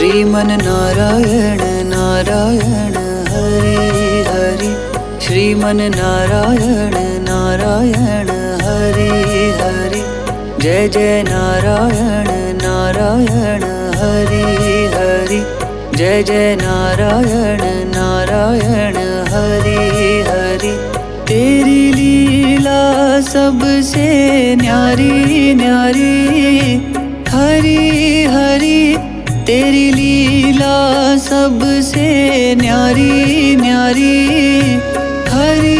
श्रीमन नारायण नारायण हरि हरि। श्रीमन नारायण नारायण हरि हरि। जय जय नारायण नारायण हरि हरि। जय जय नारायण नारायण हरि हरि। तेरी लीला सबसे न्यारी न्यारी हरि हरि। तेरी लीला सबसे न्यारी न्यारी हरि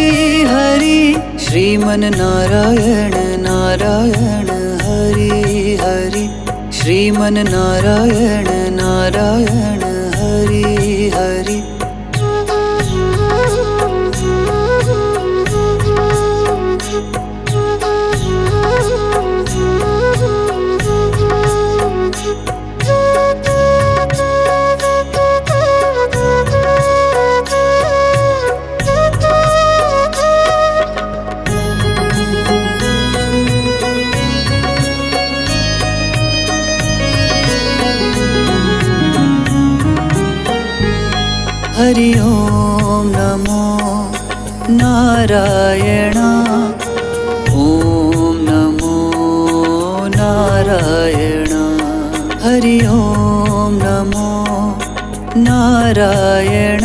हरि। श्रीमन नारायण नारायण हरि हरि। श्रीमन नारायण नारायण हरि हरि। हरि ओम नमो नारायण। ओम नमो नारायण। हरि ओम नमो नारायण।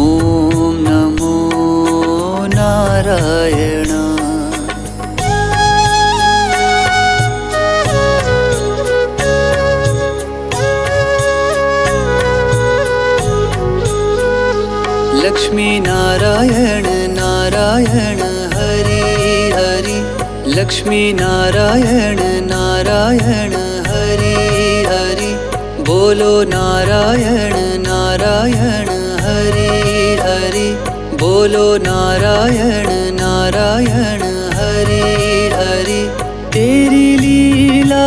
ओम नमो नारायण। लक्ष्मी नारायण नारायण हरि हरि। लक्ष्मी नारायण नारायण हरि हरि। बोलो नारायण नारायण हरि हरि। बोलो नारायण नारायण हरि हरि। तेरी लीला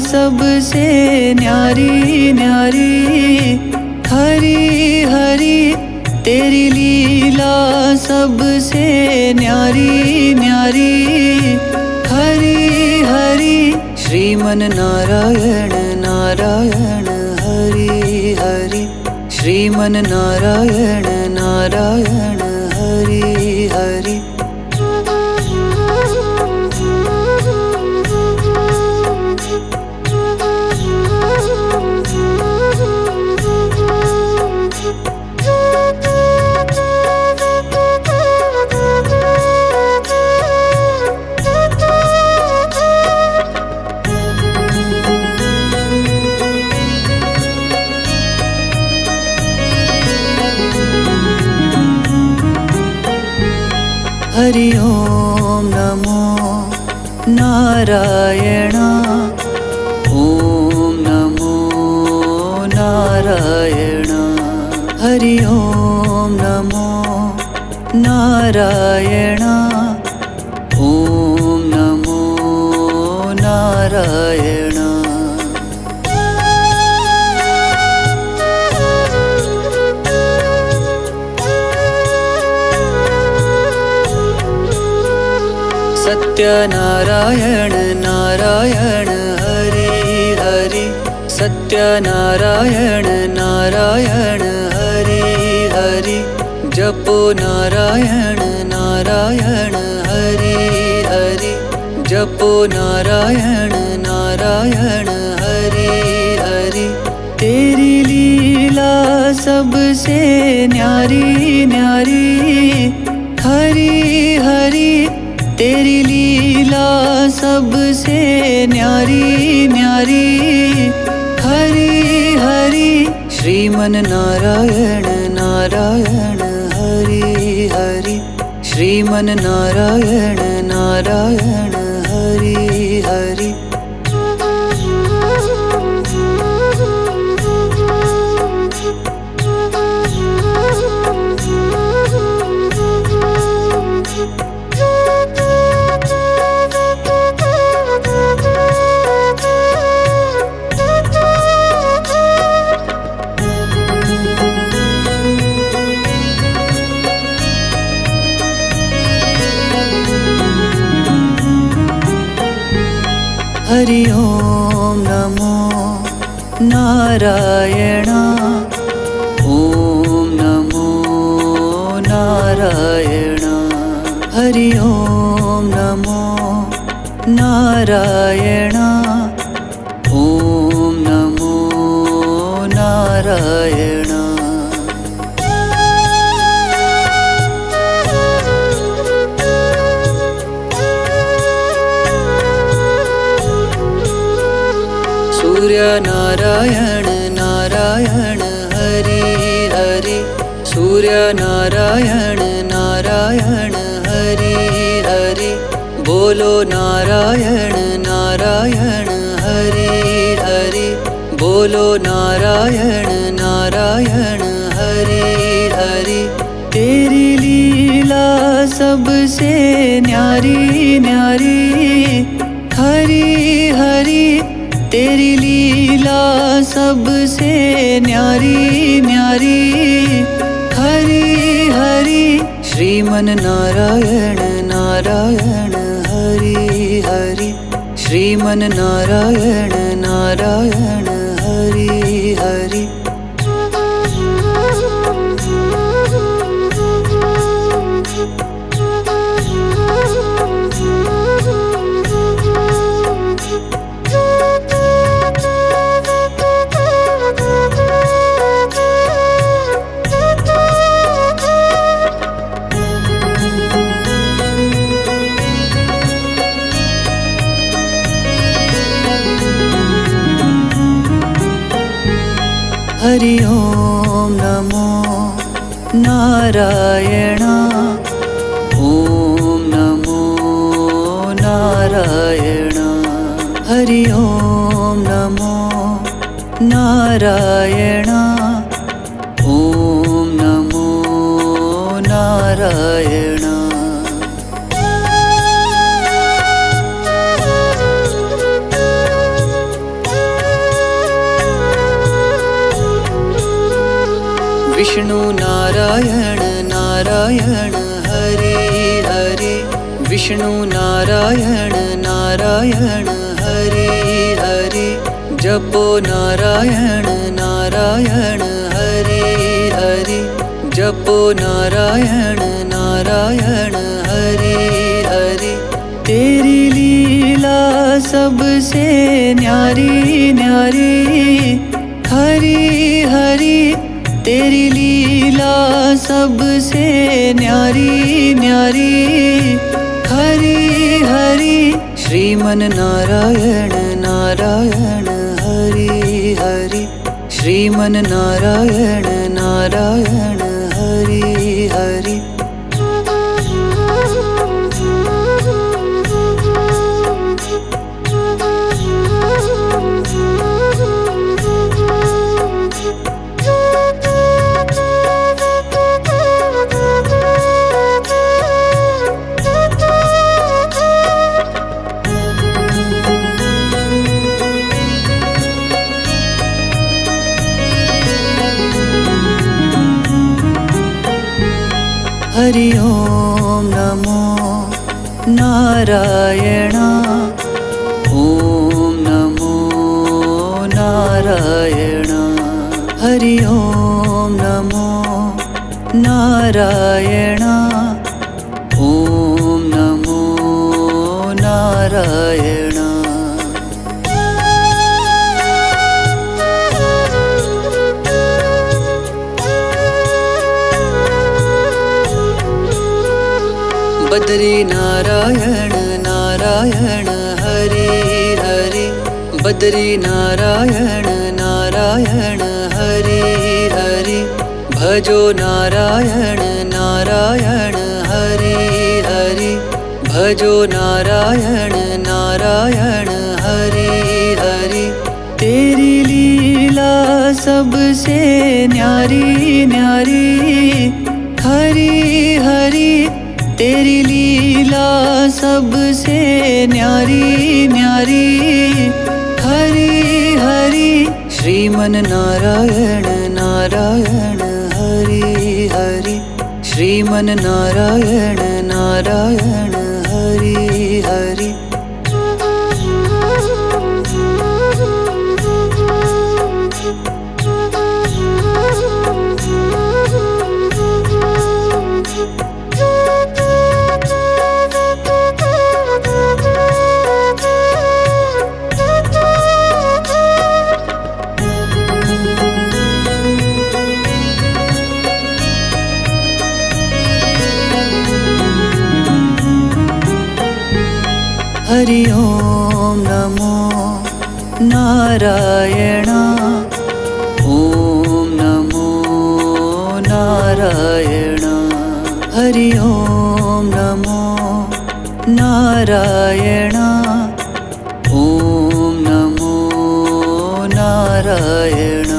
सबसे न्यारी न्यारी हरि हरि। तेरी लीला सबसे न्यारी न्यारी हरि हरि। श्रीमन नारायण नारायण हरि हरि। श्रीमन नारायण नारायण हरि हरि। हरि ओम नमो नारायण। ओम नमो नारायण। हरि ओम नमो नारायण। ओम नमो नारायण। सत्यनारायण नारायण हरि हरि। सत्यनारायण नारायण हरि हरि। जपो नारायण नारायण हरि हरि। जपो नारायण नारायण हरि हरि। तेरी लीला सबसे न्यारी न्यारी हरि हरि। तेरी लीला सबसे न्यारी न्यारी हरि हरि। श्रीमन नारायण नारायण हरि हरि। श्रीमन नारायण नारायण हरि हरि। हरि ओम नमो नारायण। ॐ नमो नारायण। हरि ओम नमो नारायण। ॐ नमो नारायण। सूर्य नारायण नारायण हरि हरि। सूर्य नारायण नारायण हरि हरि। बोलो नारायण नारायण हरि हरि। बोलो नारायण नारायण हरि हरि। तेरी लीला सबसे न्यारी न्यारी हरि हरि। तेरी लीला सबसे न्यारी न्यारी हरि हरि। श्रीमन नारायण नारायण हरि हरि। श्रीमन नारायण नारायण हरि हरि। हरि ओम नमो नारायण। ॐ नमो नारायण। हरि ओम नमो नारायण। ॐ नमो नारायण। विष्णु नारायण नारायण हरि हरि। विष्णु नारायण नारायण हरि हरि। जपो नारायण नारायण हरि हरि। जपो नारायण नारायण हरि हरि। तेरी लीला सबसे न्यारी न्यारी हरि हरि। तेरी लीला सबसे न्यारी न्यारी हरि हरि। श्रीमन नारायण नारायण हरि हरि। श्रीमन नारायण नारायण हरि हरि। हरि ओम नमो नारायण। ॐ नमो नारायण। हरि ओम नमो नारायण। ॐ नमो नारायण। बद्री नारायण नारायण हरि हरि। बद्री नारायण नारायण हरि हरि। भजो नारायण नारायण हरि हरि। भजो नारायण नारायण हरि हरि। तेरी लीला सबसे न्यारी न्यारी हरि हरि। तेरी लीला सबसे न्यारी न्यारी हरि हरि। श्रीमन नारायण नारायण हरि हरि। श्रीमन नारायण नारायण हरि हरि। हरि ओम नमो नारायण। ओम नमो नारायण। हरि ओम नमो नारायण। ओम नमो नारायण।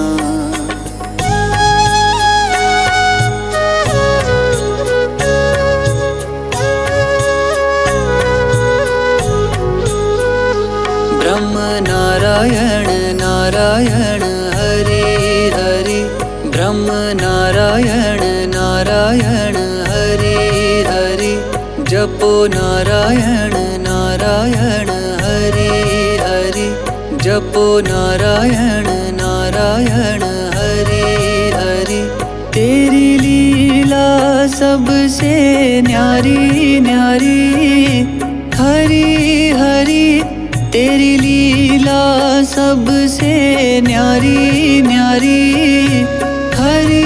ब्रह्म नारायण नारायण हरि हरि। ब्रह्म नारायण नारायण हरि हरि। जपो नारायण नारायण हरि हरि। जपो नारायण नारायण हरि हरि। तेरी लीला सबसे न्यारी न्यारी हरि हरि। तेरी लीला सबसे न्यारी न्यारी हरि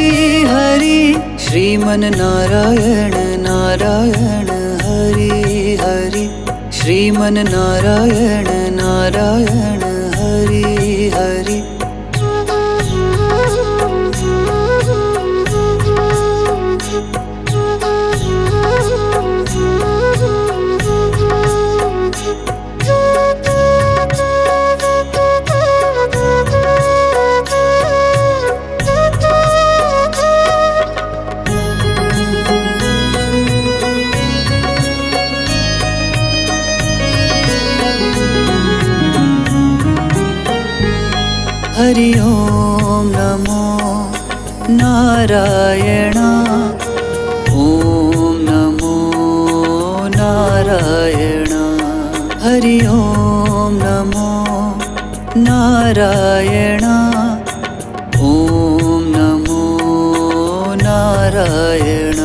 हरि। श्रीमन नारायण नारायण हरि हरि। श्रीमन नारायण नारायण हरि हरि। हरि ओम नमो नारायण। ओम नमो नारायण। हरि ओम नमो नारायण। ओम नमो नारायण।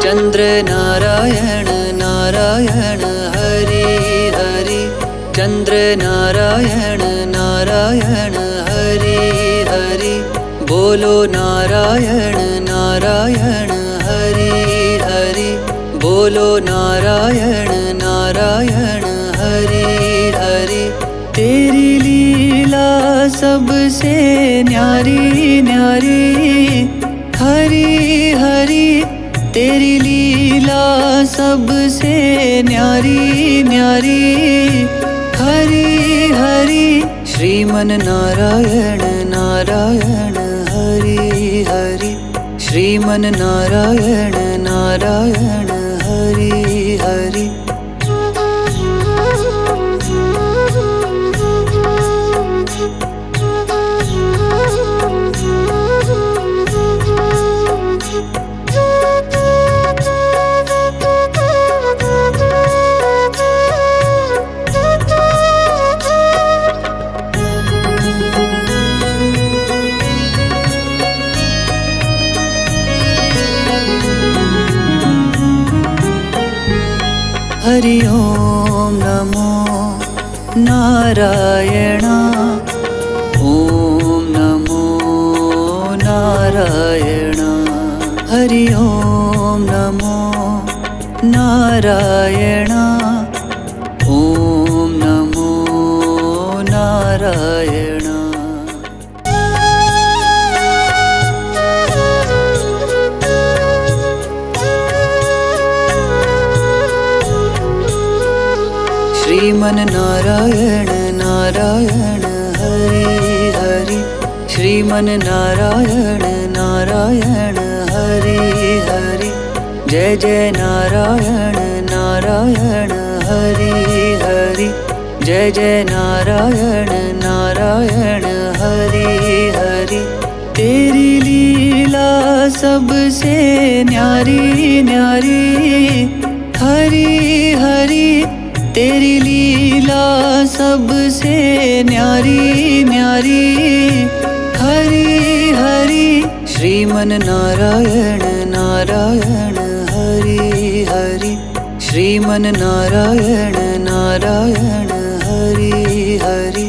चंद्र नारायण नारायण हरि हरि। चंद्र नारायण नारायण हरि हरि। बोलो नारायण नारायण हरि हरि। बोलो नारायण नारायण हरि हरि। तेरी लीला सबसे न्यारी न्यारी हरि हरि। तेरी लीला सबसे न्यारी न्यारी हरि हरि। श्रीमन नारायण नारायण हरि हरि। श्रीमन नारायण नारायण हरि हरि। हरि ओम नमो नारायण। ओम नमो नारायण। हरि ओम नमो नारायण। ओम नमो नारायण। श्रीमन नारायण नारायण हरि हरि। श्रीमन नारायण नारायण हरि हरि। जय जय नारायण नारायण हरि हरि। जय जय नारायण नारायण हरि हरि। तेरी लीला सबसे न्यारी न्यारी हरि हरि। तेरी लीला सबसे न्यारी न्यारी हरि हरि। श्रीमन नारायण नारायण हरि हरि। श्रीमन नारायण नारायण हरि हरि।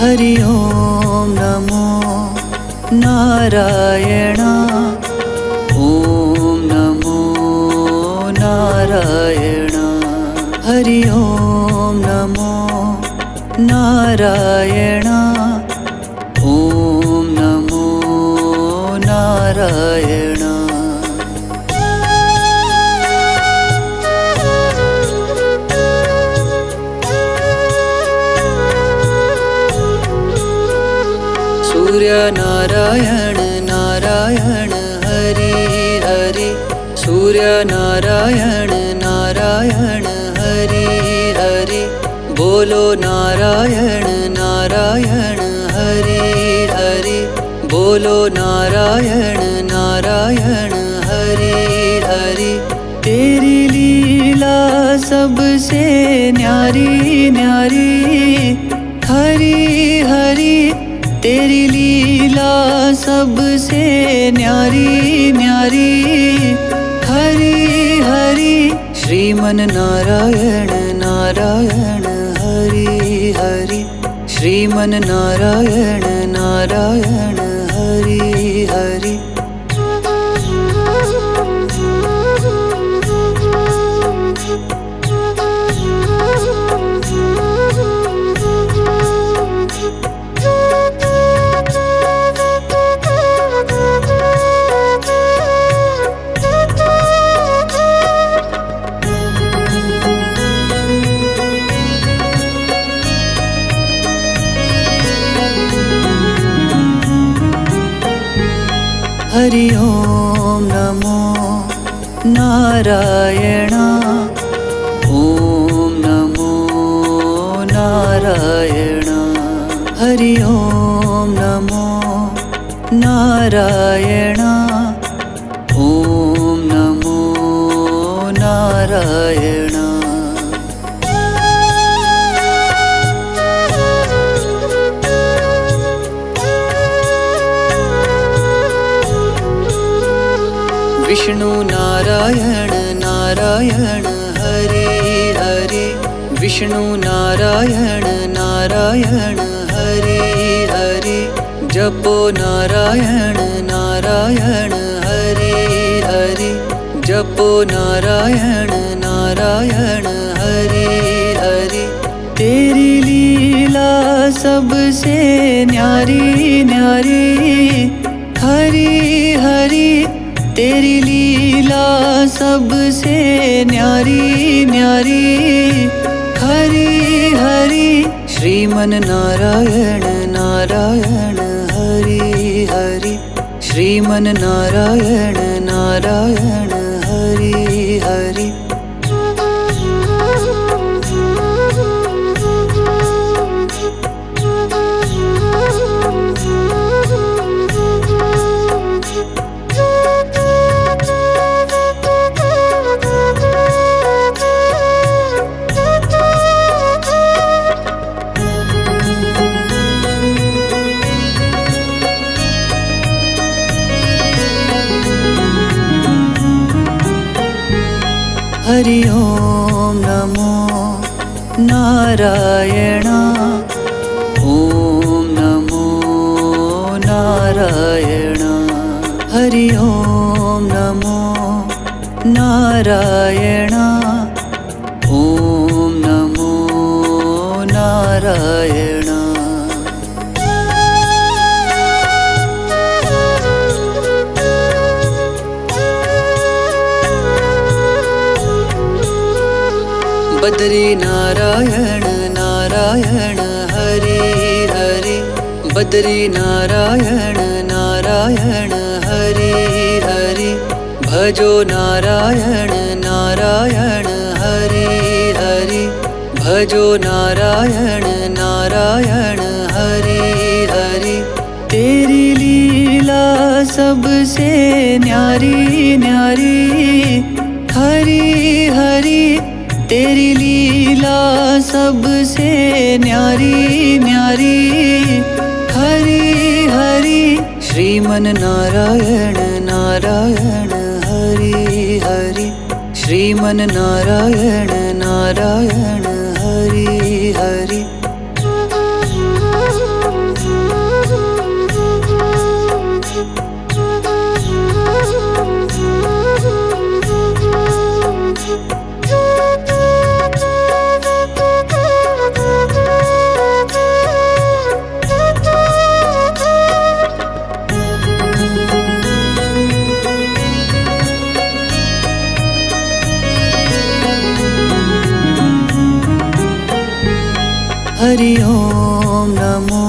हरि ओम नमो नारायण ओम नमो नारायण हरि ओम नमो नारायण ओम नमो नारायण सूर्य नारायण नारायण हरि हरि सूर्य नारायण नारायण हरि हरि बोलो नारायण नारायण हरि हरि बोलो नारायण नारायण हरि हरि तेरी लीला सबसे न्यारी न्यारी हरि हरि तेरी लीला सबसे न्यारी न्यारी हरि हरि श्रीमन नारायण नारायण हरि हरि श्रीमन नारायण नारायण हरि हरि हरि ओम नमो नारायण। ओम नमो नारायण। हरि ओम नमो नारायण। ओम नमो नारायण। विष्णु नारायण नारायण हरि हरि। विष्णु नारायण नारायण हरि हरि। जपो नारायण नारायण हरि हरि। जपो नारायण नारायण हरि हरि। तेरी लीला सबसे न्यारी न्यारी। हरि हरि तेरी लीला सबसे न्यारी न्यारी। हरि हरि श्रीमन नारायण नारायण हरि हरि। श्रीमन नारायण नारायण हरि हरि। हरि ओम नमो नारायण। ओम नमो नारायण। हरि ओम नमो नारायण। ओम नमो नारायण। बद्री नारायण नारायण हरि हरि। बद्री नारायण नारायण हरि हरि। भजो नारायण नारायण हरि हरि। भजो नारायण नारायण हरि हरि। तेरी लीला सबसे न्यारी न्यारी। हरि हरि तेरी लीला सबसे न्यारी न्यारी। हरि हरि श्रीमन नारायण नारायण हरि हरि। श्रीमन नारायण नारायण हरि हरि। हरि ओम नमो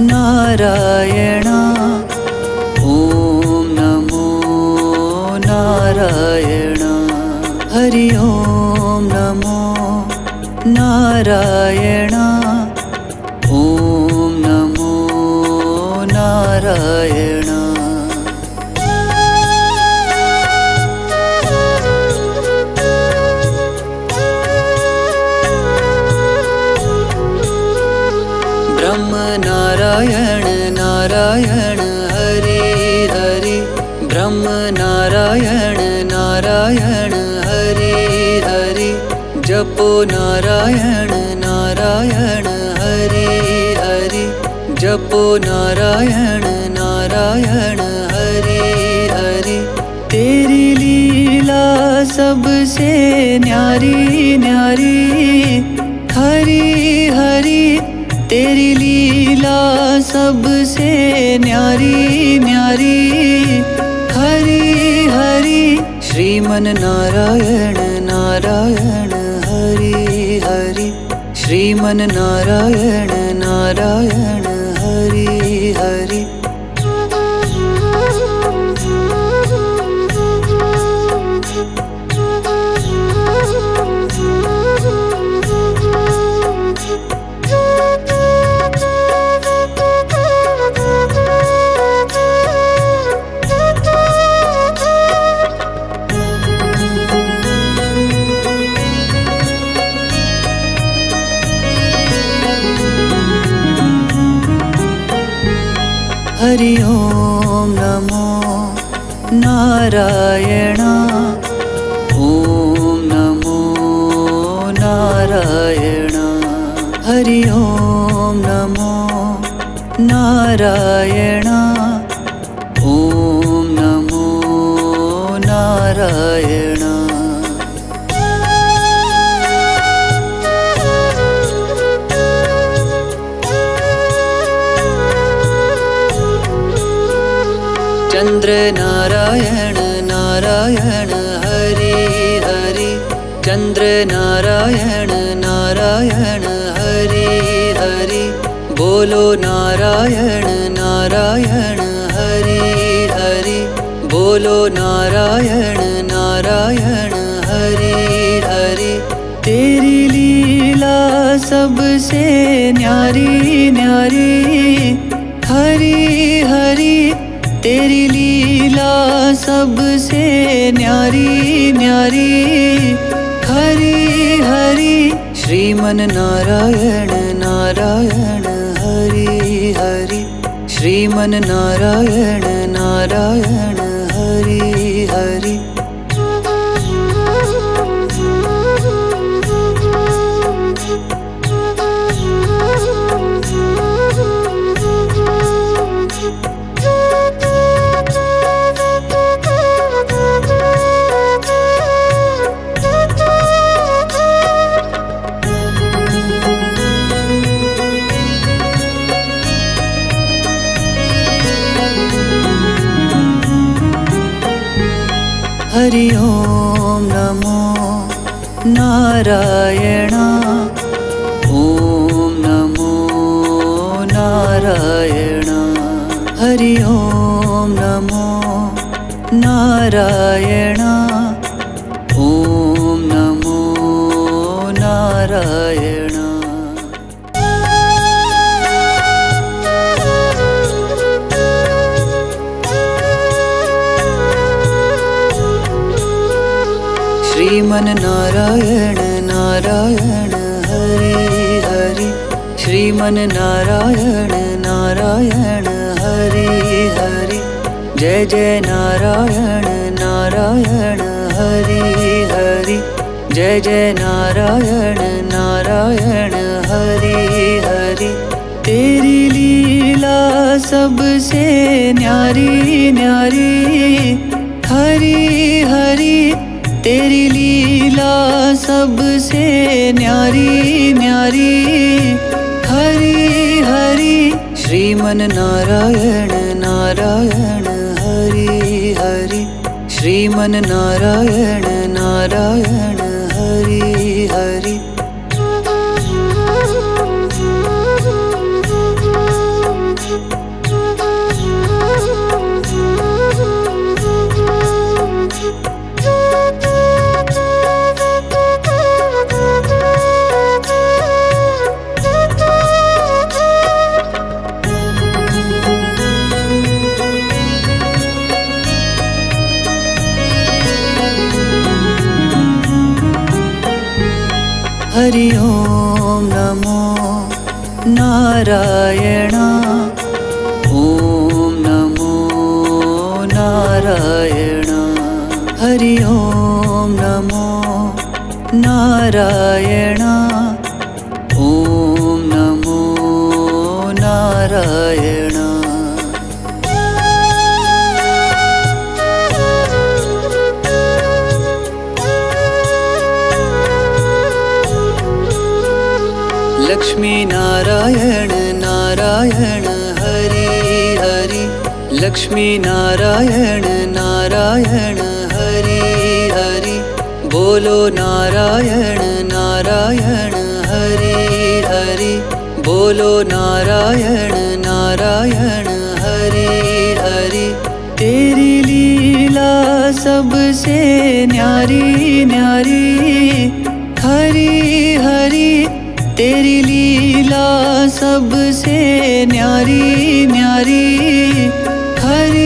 नारायण। ओम नमो नारायण। हरि ओम नमो नारायण। ओम नमो नारायण। ब्रह्म नारायण नारायण हरि हरि। ब्रह्म नारायण नारायण हरि हरि। जपो नारायण नारायण हरि हरि। जपो नारायण नारायण हरि हरि। तेरी लीला सबसे न्यारी न्यारी। हरि हरि तेरी लीला सबसे न्यारी न्यारी। हरि हरि श्रीमन नारायण नारायण हरि हरि। श्रीमन नारायण नारायण हरि हरि। हरि ओम नमो नारायण। ओम नमो नारायण। हरि ओम नमो नारायण। ओम नमो नारायण। चंद्र नारायण नारायण हरि हरि। चंद्र नारायण नारायण हरि हरि। बोलो नारायण नारायण हरि हरि। बोलो नारायण नारायण हरि हरि। तेरी लीला सबसे न्यारी न्यारी हरि हरि। तेरी लीला सबसे न्यारी न्यारी हरि हरि। श्रीमन नारायण नारायण हरि हरि। श्रीमन नारायण नारायण हरि हरि। हरि ओम नमो नारायण। ओम नमो नारायण। हरि ओम नमो नारायण। ओम नमो नारायण। श्रीमन नारायण नारायण हरि हरि। श्रीमन नारायण नारायण हरि हरि। जय जय नारायण नारायण हरि हरि। जय जय नारायण नारायण हरि हरि। तेरी लीला सबसे न्यारी न्यारी हरि हरि। तेरी लीला सबसे न्यारी न्यारी हरि हरि। श्रीमन नारायण नारायण हरि हरि। श्रीमन नारायण नारायण हरि हरि। हरि ओम नमो नारायण। ओम नमो नारायण। हरि ओम नमो नारायण। ओम नमो नारायण। लक्ष्मी नारायण नारायण हरि हरि। लक्ष्मी नारायण नारायण हरि हरि। बोलो नारायण नारायण हरि हरि। बोलो नारायण नारायण हरि हरि। तेरी लीला सबसे न्यारी न्यारी हरि हरि। तेरी लीला सबसे न्यारी न्यारी हरि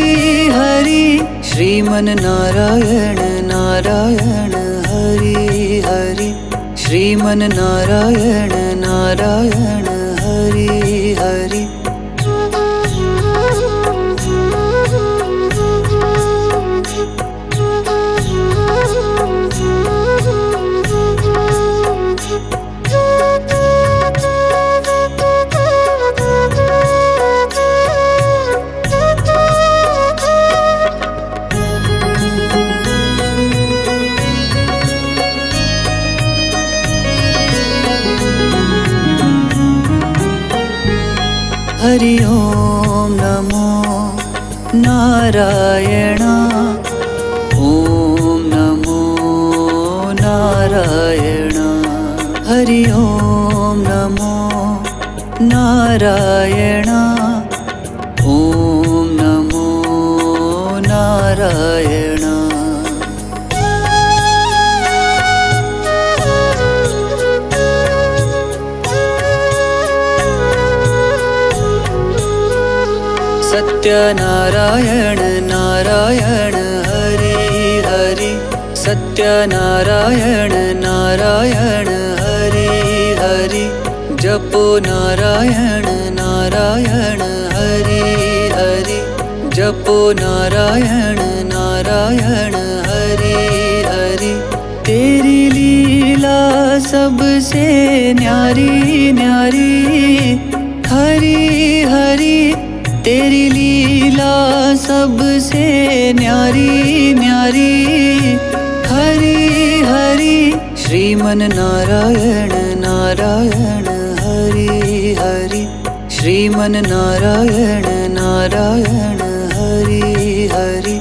हरि। श्रीमन नारायण नारायण हरि हरि। श्रीमन नारायण नारायण हरि हरि। हरि ओम नमो नारायण। ओम नमो नारायण। हरि ओम नमो नारायण। ओम नमो नारायण। सत्यनारायण नारायण हरि हरि। सत्यनारायण नारायण हरि हरि। जपो नारायण नारायण हरि हरि। जपो नारायण नारायण हरि हरि। तेरी लीला सबसे न्यारी न्यारी हरि हरि। तेरी लीला सबसे न्यारी न्यारी हरि हरि। श्रीमन नारायण नारायण हरि हरि। श्रीमन नारायण नारायण हरि हरि।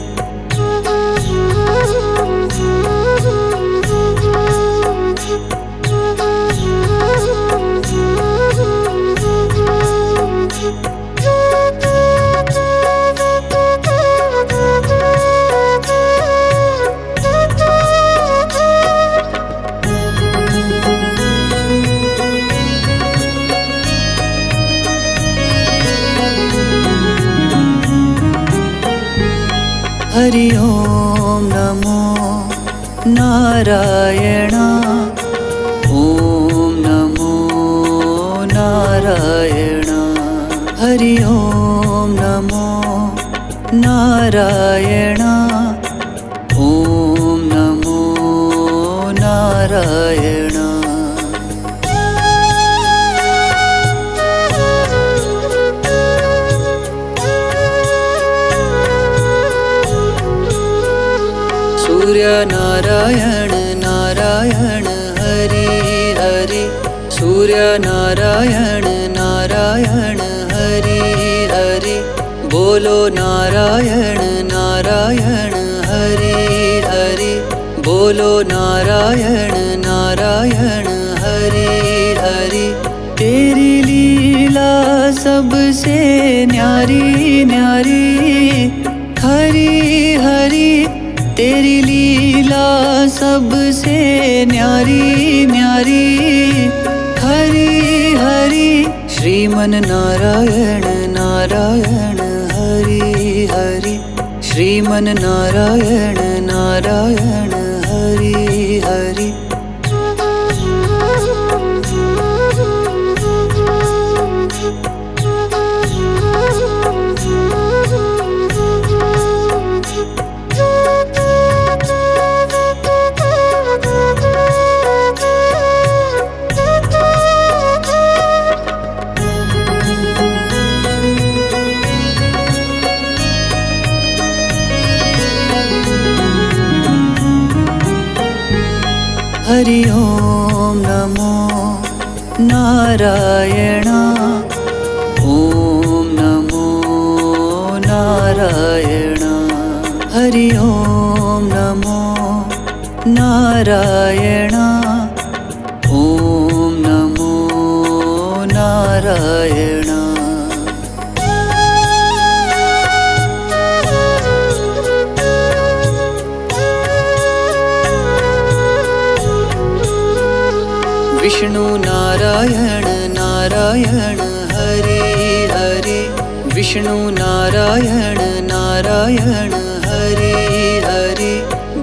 हरि ओम नमो नारायण। ओम नमो नारायण। हरि ओम नमो नारायण। ओम नमो नारायण। सूर्य नारायण नारायण हरि हरि। सूर्य नारायण नारायण हरि हरि। बोलो नारायण नारायण हरि हरि। बोलो नारायण नारायण हरि हरि। तेरी लीला सबसे न्यारी न्यारी हरि हरि। तेरी लीला सबसे न्यारी न्यारी हरि हरि। श्रीमन नारायण नारायण हरि हरि। श्रीमन नारायण नारायण हरि हरि। हरि ओम नमो नारायण। ओम नमो नारायण। हरि ओम नमो नारायण। ओम नमो नारायण। विष्णु नारायण नारायण हरि हरि। विष्णु नारायण नारायण हरि हरि।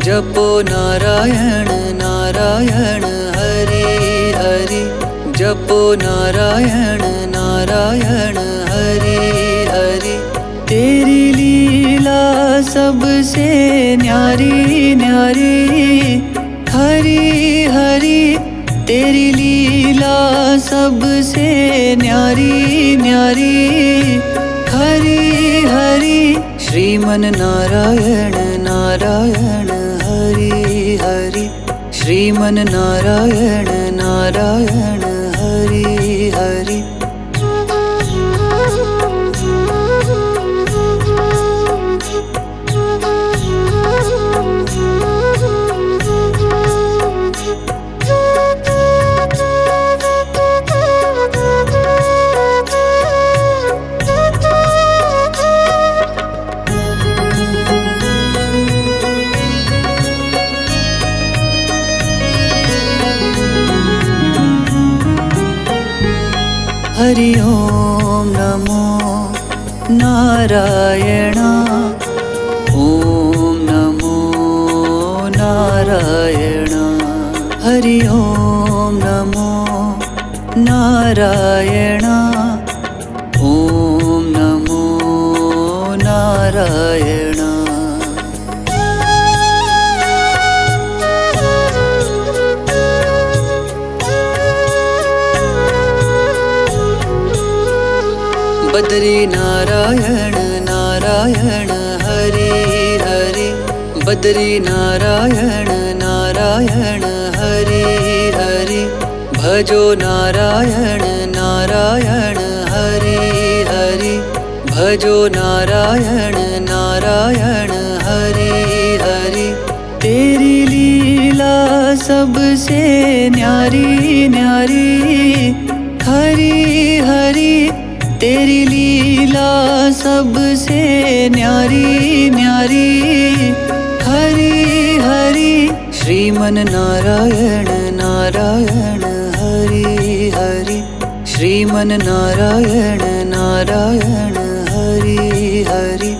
जपो नारायण नारायण हरि हरि। जपो नारायण नारायण हरि हरि। तेरी लीला सबसे न्यारी न्यारी हरि हरि। तेरी लीला सबसे न्यारी न्यारी हरि हरि। श्रीमन नारायण नारायण हरि हरि। श्रीमन नारायण नारायण हरि हरि। हरि ओम नमो नारायण। ओम नमो नारायण। हरि ओम नमो नारायण। ओम नमो नारायण। बद्री नारायण नारायण हरि हरि। बद्री नारायण नारायण हरि हरि। भजो नारायण नारायण हरि हरि। भजो नारायण नारायण हरि हरि। तेरी लीला सबसे न्यारी न्यारी हरि हरि। तेरी लीला सबसे न्यारी न्यारी हरि हरि। श्रीमन नारायण नारायण हरि हरि। श्रीमन नारायण नारायण हरि हरि।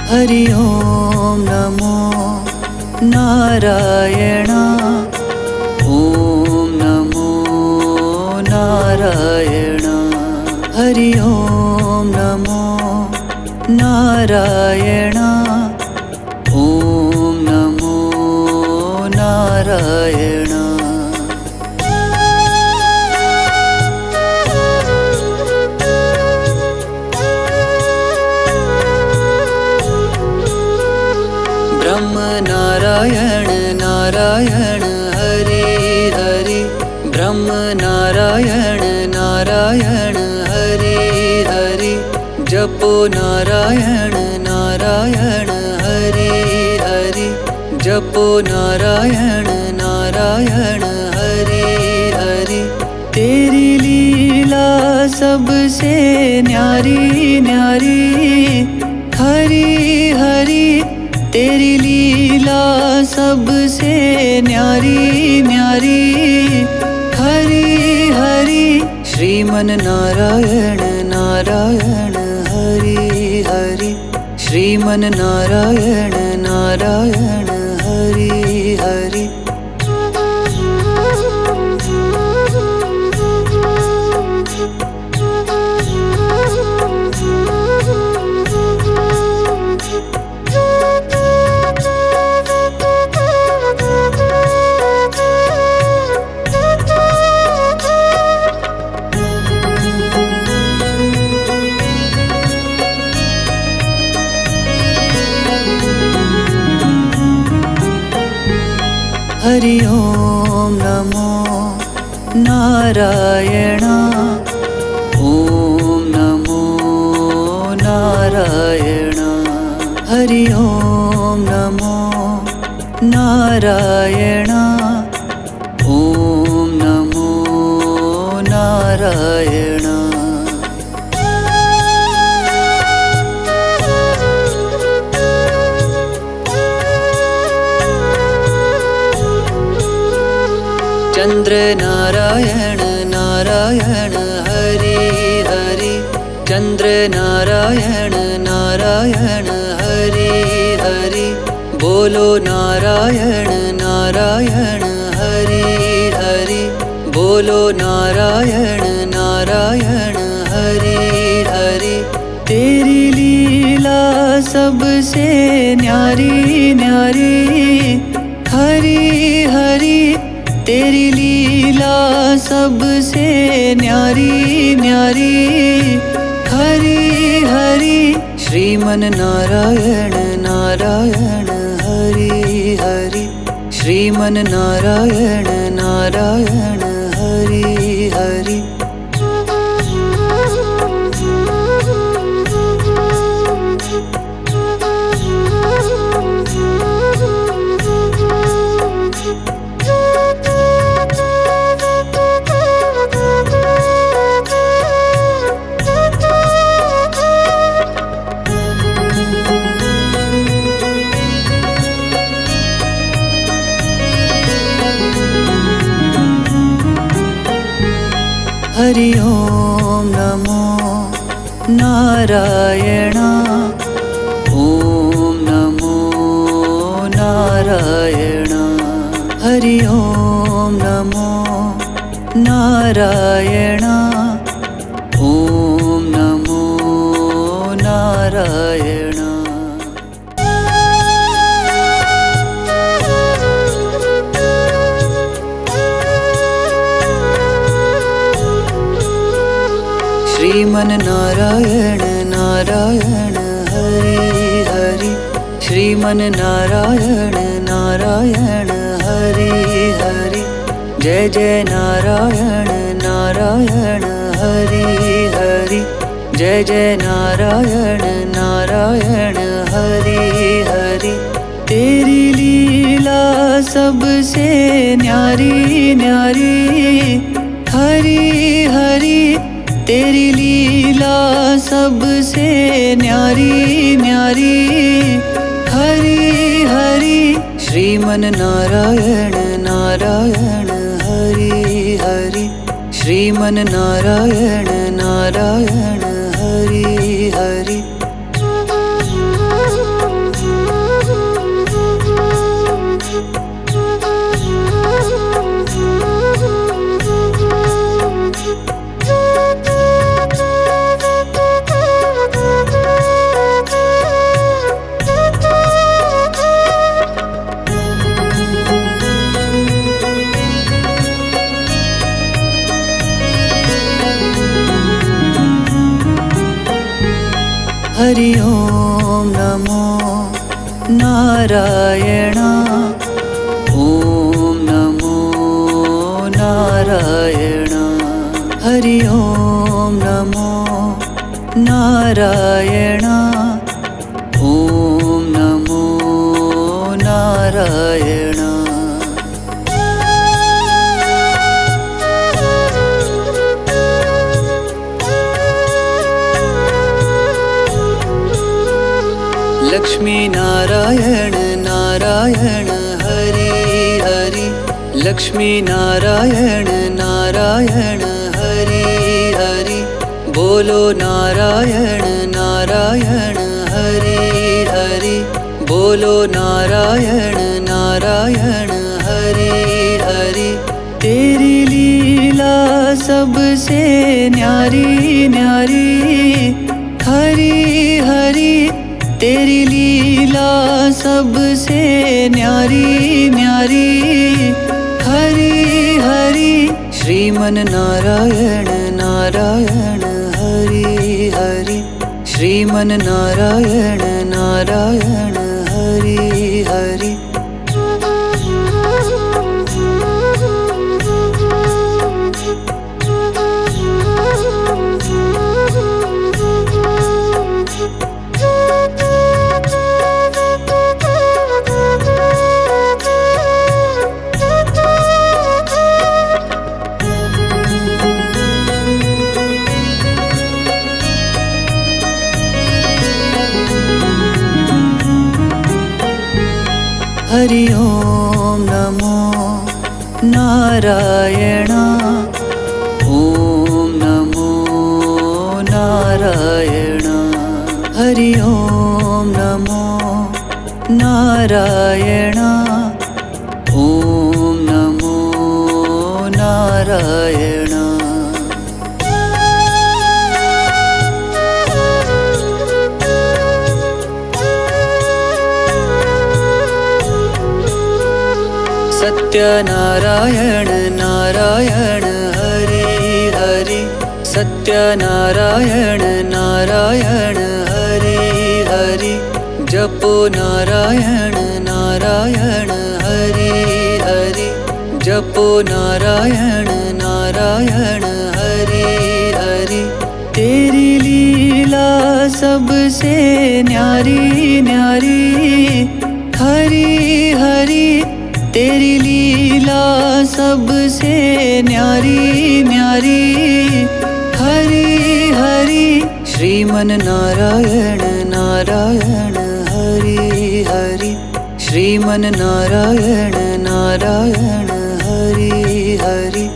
हरि ओम नमो नारायण। ओम नमो नारायण। हरि ओम नमो नारायण। ओम नमो नारायण। ब्रह्म नारायण नारायण हरि हरि। ब्रह्म नारायण नारायण हरि हरि। जपो नारायण नारायण हरि हरि। जपो नारायण नारायण हरि हरि। तेरी लीला सबसे न्यारी न्यारी हरि हरि। तेरी लीला सबसे न्यारी न्यारी हरि हरि। श्रीमन नारायण नारायण हरि हरि। श्रीमन नारायण नारायण हरि हरि। हरि ओम नमो नारायण। ओम नमो नारायण। हरि ओम नमो नारायण। ओम नमो नारायण। चंद्र नारायण नारायण हरि हरि। चंद्र नारायण नारायण हरि हरि। बोलो नारायण नारायण हरि हरि। बोलो नारायण नारायण हरि हरि। तेरी लीला सबसे न्यारी न्यारी हरि हरि। तेरी लीला सबसे न्यारी न्यारी हरि हरि। श्रीमन नारायण नारायण हरि हरि। श्रीमन नारायण नारायण हरि हरि। हरि ओम नमो नारायण। ओम नमो नारायण। हरि ओम नमो नारायण। ओम नमो नारायण। श्रीमन नारायण नारायण हरि हरि। श्रीमन नारायण नारायण हरि हरि। जय जय नारायण नारायण हरि हरि। जय जय नारायण नारायण हरि हरि। तेरी लीला सबसे न्यारी न्यारी हरि हरि। तेरी लीला सबसे न्यारी न्यारी हरि हरि। श्रीमन नारायण नारायण हरि हरि। श्रीमन नारायण नारायण हरि हरि। हरि ओम नमो नारायण। ओम नमो नारायण। हरि ओम नमो नारायण। ओम नमो नारायण। लक्ष्मी नारायण नारायण हरि हरि। लक्ष्मी नारायण नारायण हरि हरि। बोलो नारायण नारायण हरि हरि। बोलो नारायण नारायण हरि हरि। तेरी लीला सबसे न्यारी न्यारी हरि हरि। तेरी लीला सबसे न्यारी न्यारी हरि हरि। श्रीमन नारायण नारायण हरि हरि। श्रीमन नारायण नारायण हरि हरि। हरि ओम नमो नारायण। ओम नमो नारायण। हरि ओम नमो नारायण। ओम नमो नारायण। सत्यनारायण नारायण हरि हरि। सत्यनारायण नारायण हरि हरि। जपो नारायण नारायण हरि हरि। जपो नारायण नारायण हरि हरि। तेरी लीला सबसे न्यारी न्यारी हरि हरि। तेरी लीला सबसे न्यारी न्यारी हरि हरि। श्रीमन नारायण नारायण हरि हरि। श्रीमन नारायण नारायण हरि हरि।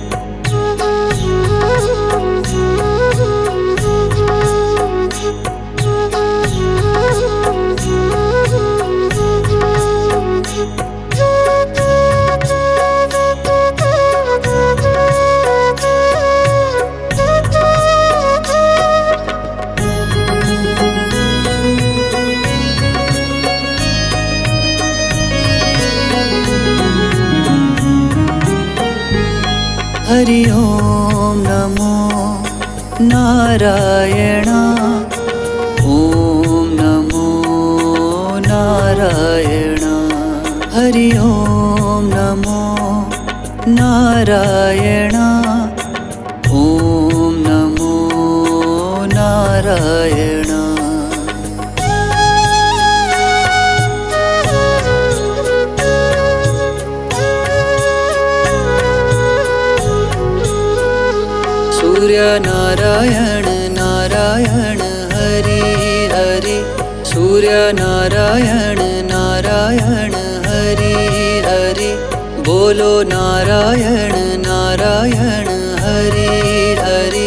हरि ओम नमो नारायण। ओम नमो नारायण। हरि ओम नमो नारायण। ओम नमो नारायण। सूर्य नारायण नारायण हरि हरि। सूर्य नारायण नारायण हरि हरि। बोलो नारायण नारायण हरि हरि।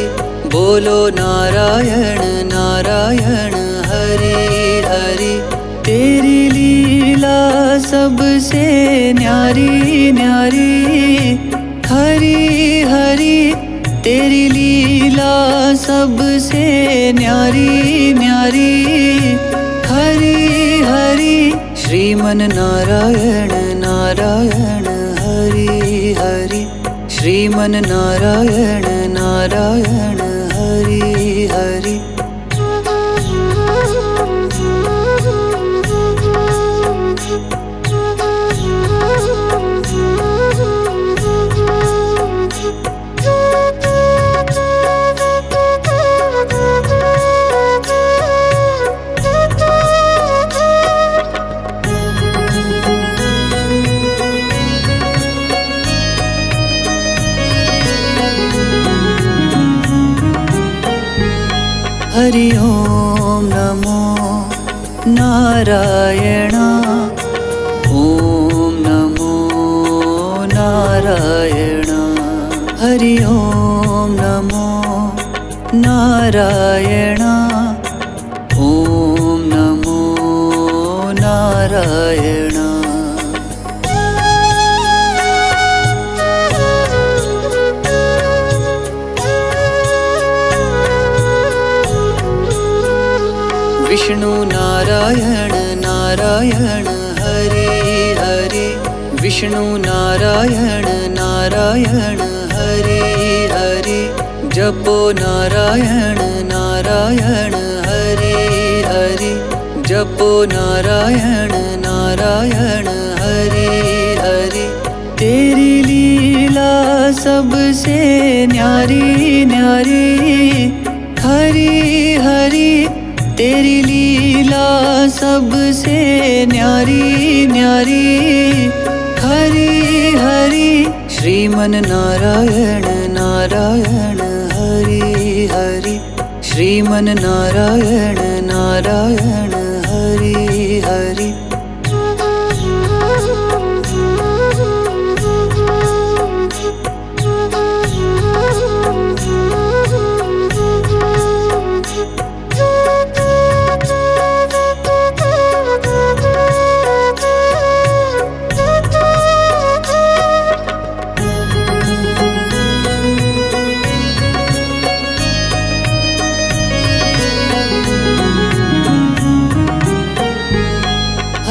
बोलो नारायण नारायण हरि हरि। तेरी लीला सबसे न्यारी न्यारी हरि हरि। तेरी लीला सबसे न्यारी न्यारी हरि हरि। श्रीमन नारायण नारायण हरि हरि। श्रीमन नारायण नारायण हरि हरि। हरि ओम नमो नारायण। ओम नमो नारायण। हरि ओम नमो नारायण। ओम नमो नारायण। विष्णु नारायण नारायण हरि हरि। विष्णु नारायण नारायण हरि हरि। जपो नारायण नारायण हरि हरि। जपो नारायण नारायण हरि हरि। तेरी लीला सबसे न्यारी न्यारी हरि हरि। तेरी लीला सबसे न्यारी न्यारी हरि हरि। श्रीमन नारायण नारायण हरि हरि। श्रीमन नारायण नारायण हरि हरि।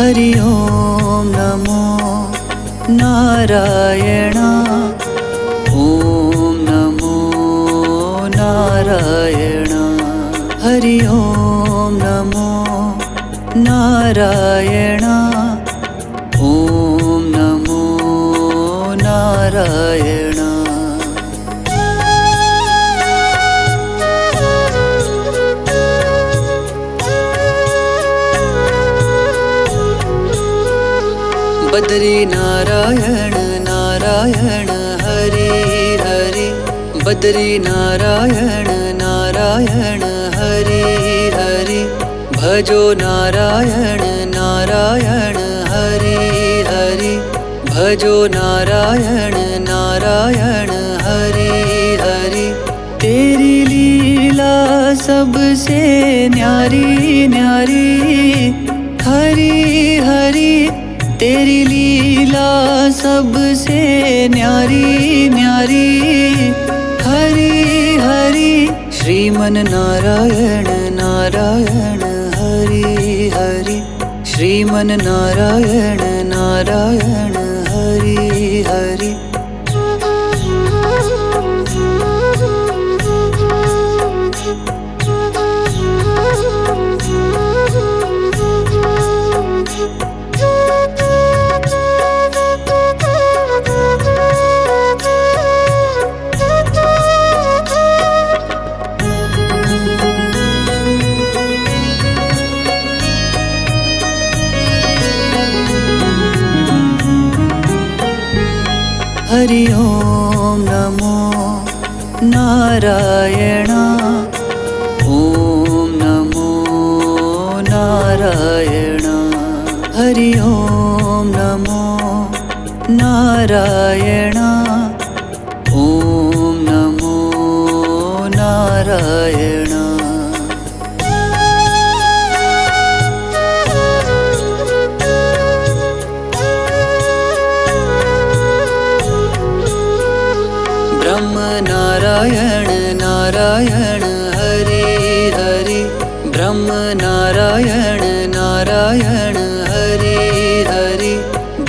हरि ओम नमो नारायण। ओम नमो नारायण। हरि ओम नमो नारायण। ओम नमो नारायण। बद्री नारायण नारायण हरि हरि। बद्री नारायण नारायण हरि हरि। भजो नारायण नारायण हरि हरि। भजो नारायण नारायण हरि हरि। तेरी लीला सबसे न्यारी न्यारी हरि हरि। तेरी लीला सबसे न्यारी न्यारी हरि हरि। श्रीमन नारायण नारायण हरि हरि। श्रीमन नारायण नारायण हरि हरि। हरि ओम नमो नारायण। ओम नमो नारायण। हरि ओम नमो नारायण। ओम नमो नारायण। ब्रह्म नारायण नारायण हरि हरि। ब्रह्म नारायण नारायण हरि हरि।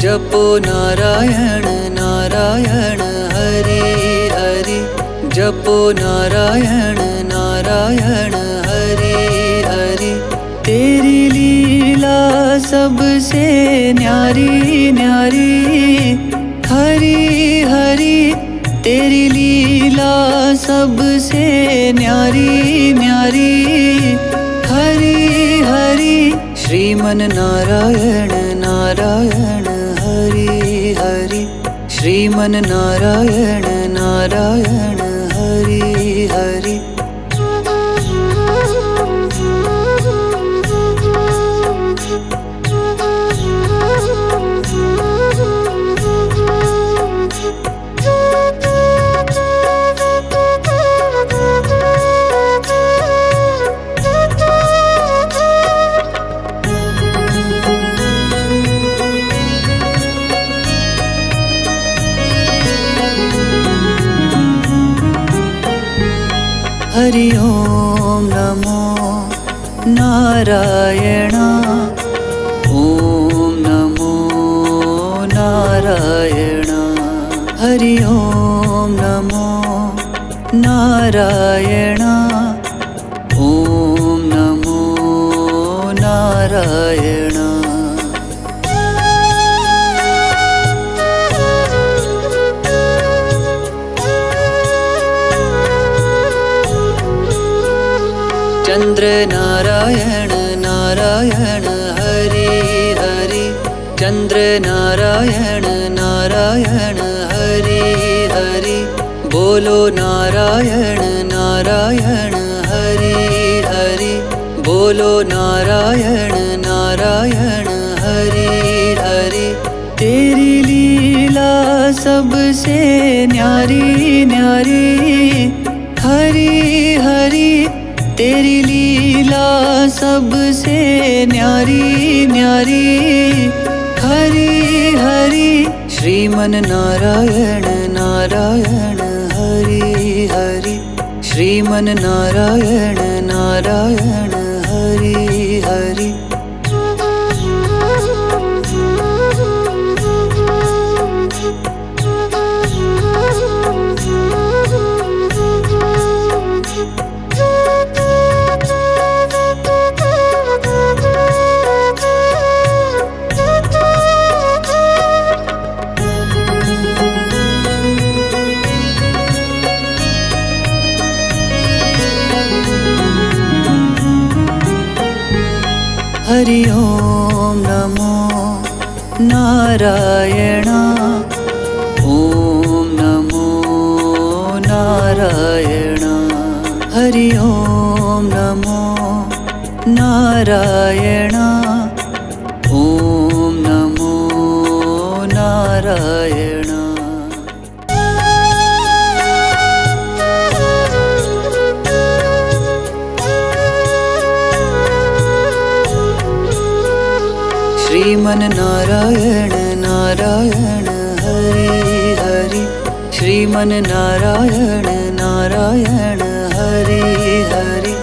जपो नारायण नारायण हरि हरि। जपो नारायण नारायण हरि हरि। तेरी लीला सबसे न्यारी न्यारी। हरि हरि तेरी लीला सबसे न्यारी न्यारी। हरि हरि श्रीमन नारायण नारायण हरि हरि। श्रीमन नारायण नारायण हरि हरि। हरि ओम नमो नारायण। ओम नमो नारायण। हरि ओम नमो नारायण। ओम नमो नारायण। चंद्र नारायण नारायण हरि हरि। चंद्र नारायण नारायण हरि हरि। बोलो नारायण नारायण हरि हरि। बोलो नारायण नारायण हरि हरि। तेरी लीला सबसे न्यारी न्यारी। हरि हरि तेरी लीला सबसे न्यारी न्यारी। हरि हरि श्रीमन नारायण नारायण हरि हरि। श्रीमन नारायण नारायण हरि हरि। हरि ओम नमो नारायण। ओम नमो नारायण। हरि ओम नमो नारायण। ओम नमो नारायण। श्रीमन नारायण नारायण हरि हरि। श्रीमन नारायण नारायण हरि हरि।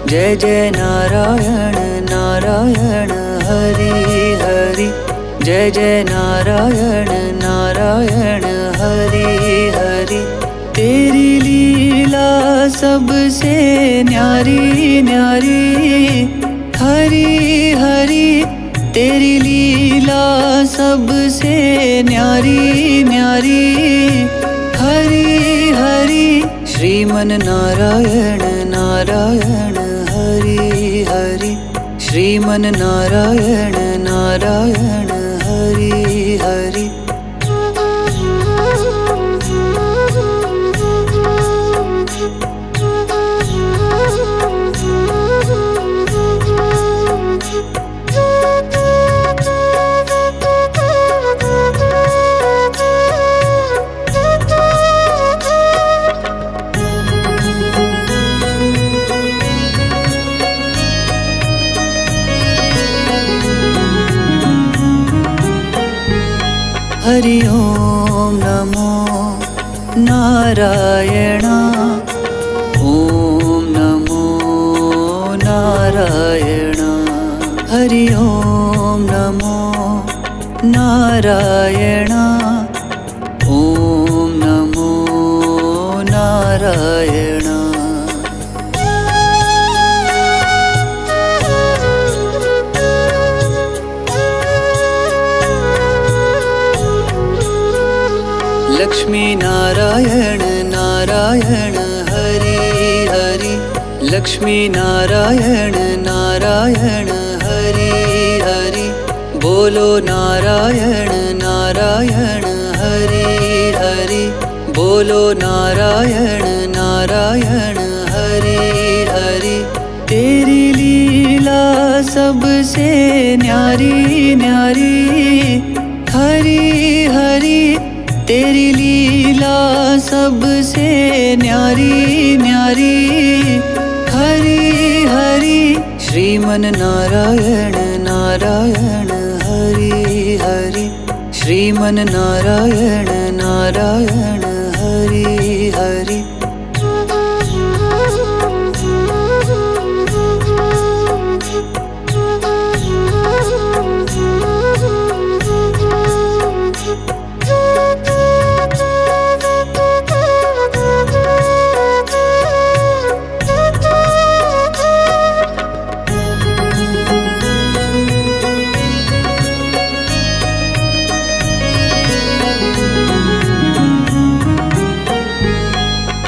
जय जय नारायण नारायण हरि हरि। जय जय नारायण नारायण हरि हरि। तेरी लीला सबसे न्यारी न्यारी। हरि हरि तेरी लीला सबसे न्यारी न्यारी। हरि हरि श्रीमन नारायण नारायण हरि हरि। श्रीमन नारायण नारायण हरि हरि। हरि ओम नमो नारायण। ओम नमो नारायण। हरि ओम नमो नारायण। ओम नमो नारायण। लक्ष्मी नारायण नारायण हरि हरि। लक्ष्मी नारायण नारायण हरि हरि। बोलो नारायण नारायण हरि हरि। बोलो नारायण नारायण हरि हरि। तेरी लीला सबसे न्यारी न्यारी हरि हरि। तेरी लीला सबसे न्यारी न्यारी हरि हरि। श्रीमन नारायण नारायण हरि हरि। श्रीमन नारायण नारायण हरि हरि।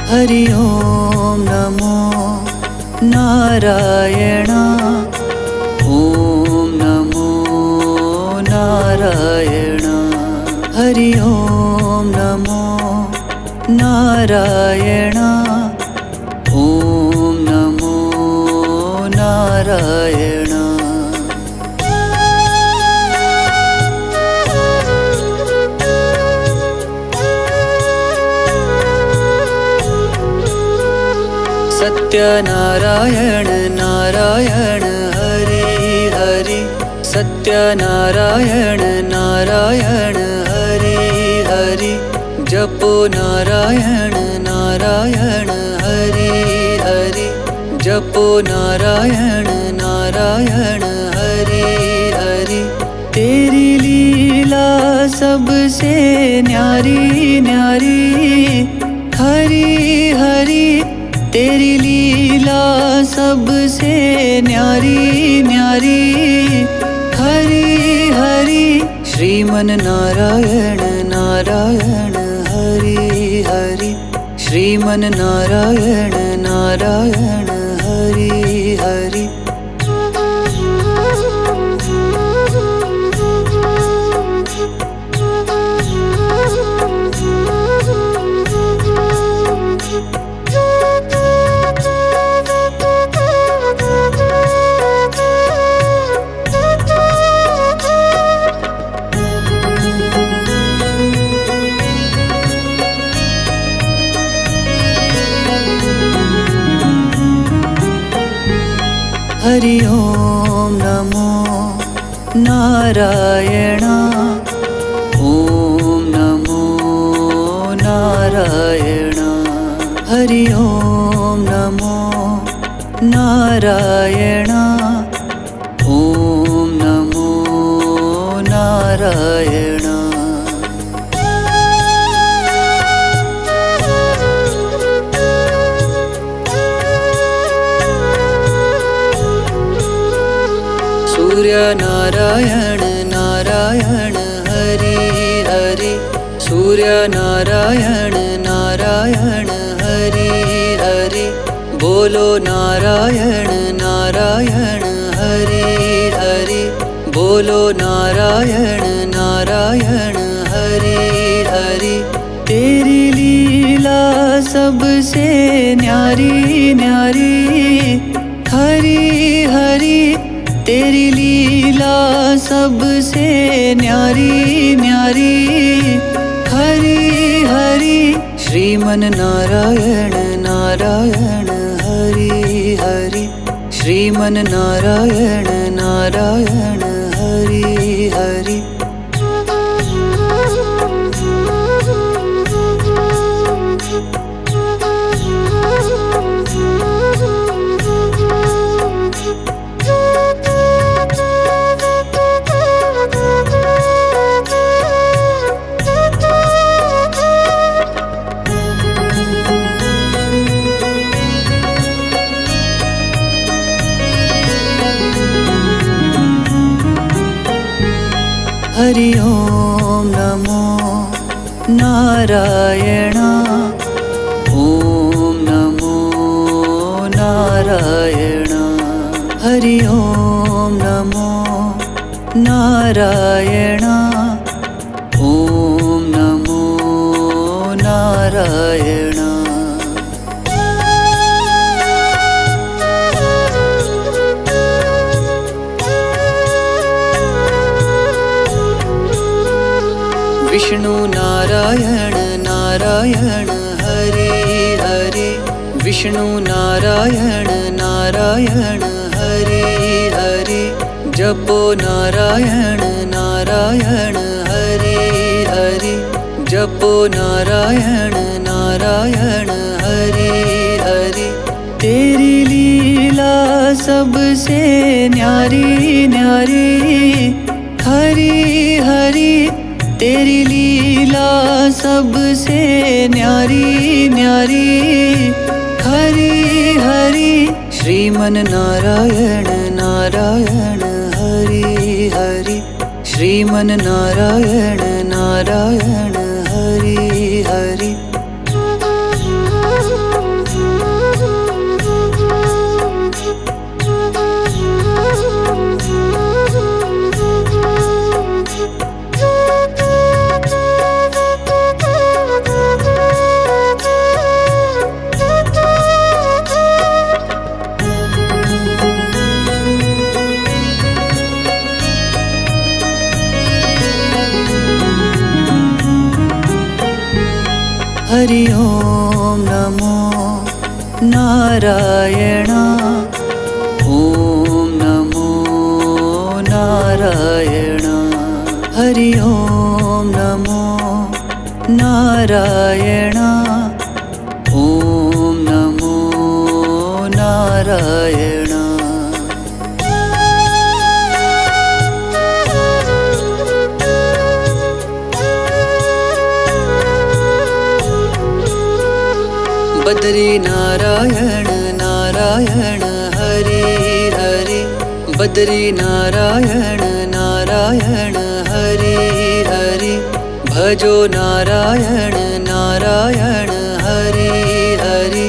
हरि ओम नमो नारायण। ओम नमो नारायण। हरि ओम नमो नारायण। ओम नमो नारायण। सत्यनारायण नारायण हरि हरि। सत्यनारायण नारायण हरि हरि। जपो नारायण नारायण हरि हरि। जपो नारायण नारायण हरि हरि। तेरी लीला सबसे न्यारी न्यारी हरि हरि। तेरी लीला सबसे न्यारी न्यारी हरि हरि। श्रीमन नारायण नारायण हरि हरि। श्रीमन नारायण नारायण हरि हरि। हरि ओम नमो नारायण। ओम नमो नारायण। हरि ओम नमो नारायण। ओम नमो नारायण। सूर्य नारायण नारायण हरि हरि। सूर्य नारायण नारायण हरि हरि। बोलो नारायण नारायण हरि हरि। बोलो नारायण नारायण हरि हरि। तेरी लीला सबसे न्यारी न्यारी हरि हरि। तेरी लीला सबसे न्यारी न्यारी हरि हरि। श्रीमन नारायण नारायण हरि हरि। श्रीमन नारायण नारायण हरि हरि। ओम नमो नारायण। ओम नमो नारायण। हरि ओम नमो नारायण। ओम नमो नारायण। विष्णु नारायण नारायण हरे हरे। विष्णु नारायण नारायण हरे हरे। जपो नारायण नारायण हरे हरे। जपो नारायण नारायण हरे हरे। तेरी लीला सबसे न्यारी न्यारी। हरि हरि तेरी लीला सबसे न्यारी न्यारी। हरि हरि श्रीमन नारायण नारायण हरि हरि। श्रीमन नारायण नारायण हरि हरि। हरि ओम नमो नारायण। ओम नमो नारायण। हरि ओम नमो नारायण। ओम नमो नारायण। बद्री नारायण नारायण हरे हरे। बद्री नारायण नारायण हरे हरे। भजो नारायण नारायण हरे हरे।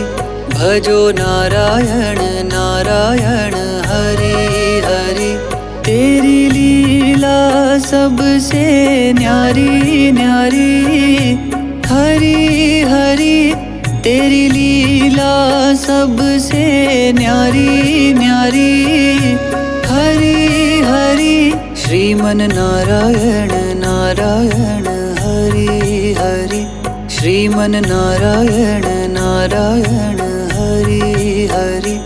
भजो नारायण नारायण हरे हरे। तेरी लीला सबसे न्यारी न्यारी। हरि हरि तेरी लीला सबसे न्यारी न्यारी। हरि हरि श्रीमन नारायण नारायण हरि हरि। श्रीमन नारायण नारायण हरि हरि।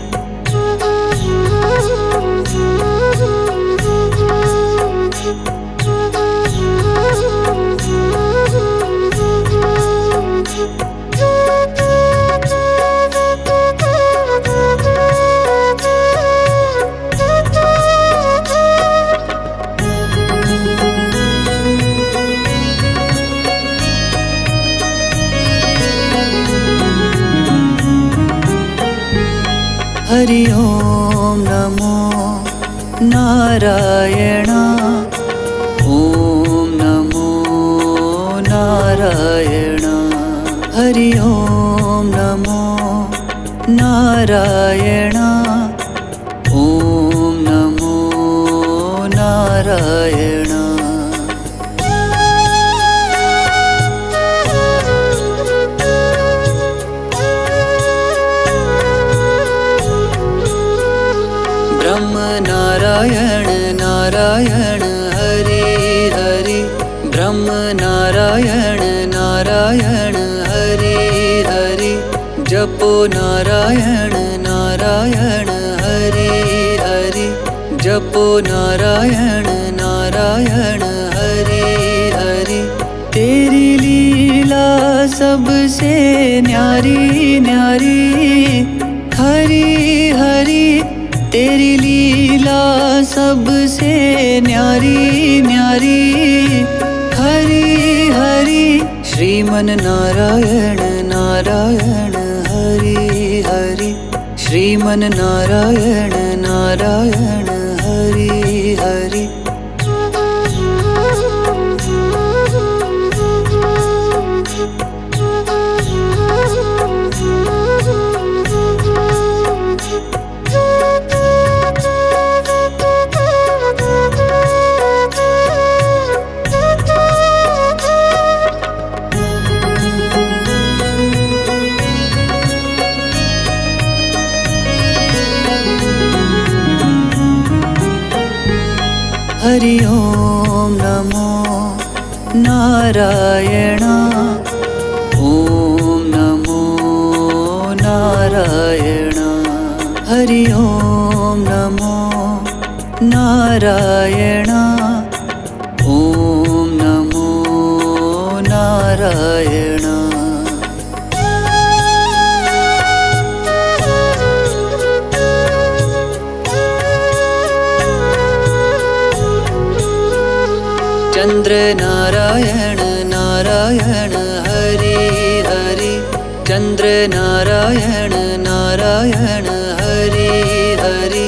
हरि ओम नमो नारायण। ओम नमो नारायण। हरि ओम नमो नारायण। ओम नमो नारायण। ब्रह्म नारायण नारायण हरे हरे। ब्रह्म नारायण नारायण हरे हरे। जपो नारायण नारायण हरे हरे। जपो नारायण नारायण हरे हरे। तेरी लीला सबसे न्यारी न्यारी। हरि हरि तेरी लीला सबसे न्यारी न्यारी। हरि हरि श्रीमन नारायण नारायण हरि हरि। श्रीमन नारायण नारायण हरि हरि। नारायण ॐ नमो नारायण हरि ओम नमो नारायण ॐ नमो नारायण चंद्र नारायण नारायण हरि हरि चंद्र नारायण नारायण हरि हरि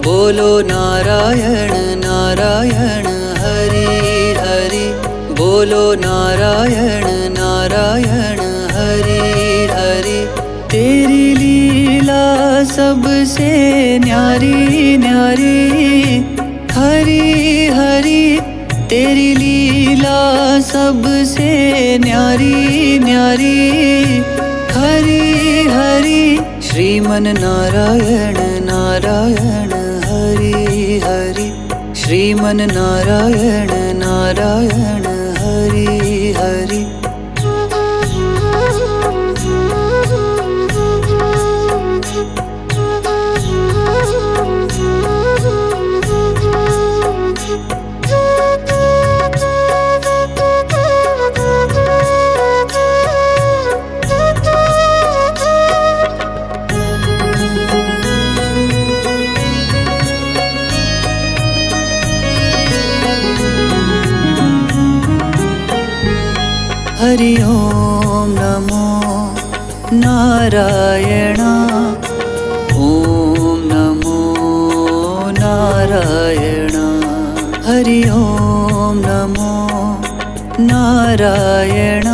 बोलो नारायण नारायण हरि हरि बोलो नारायण नारायण हरि हरि तेरी लीला सबसे न्यारी न्यारी हरि हरि तेरी लीला सबसे न्यारी न्यारी हरि हरि श्रीमन नारायण नारायण हरि हरि श्रीमन नारायण नारायण हरि हरि हरि ओम नमो नारायण ॐ नमो नारायण हरि ओम नमो नारायण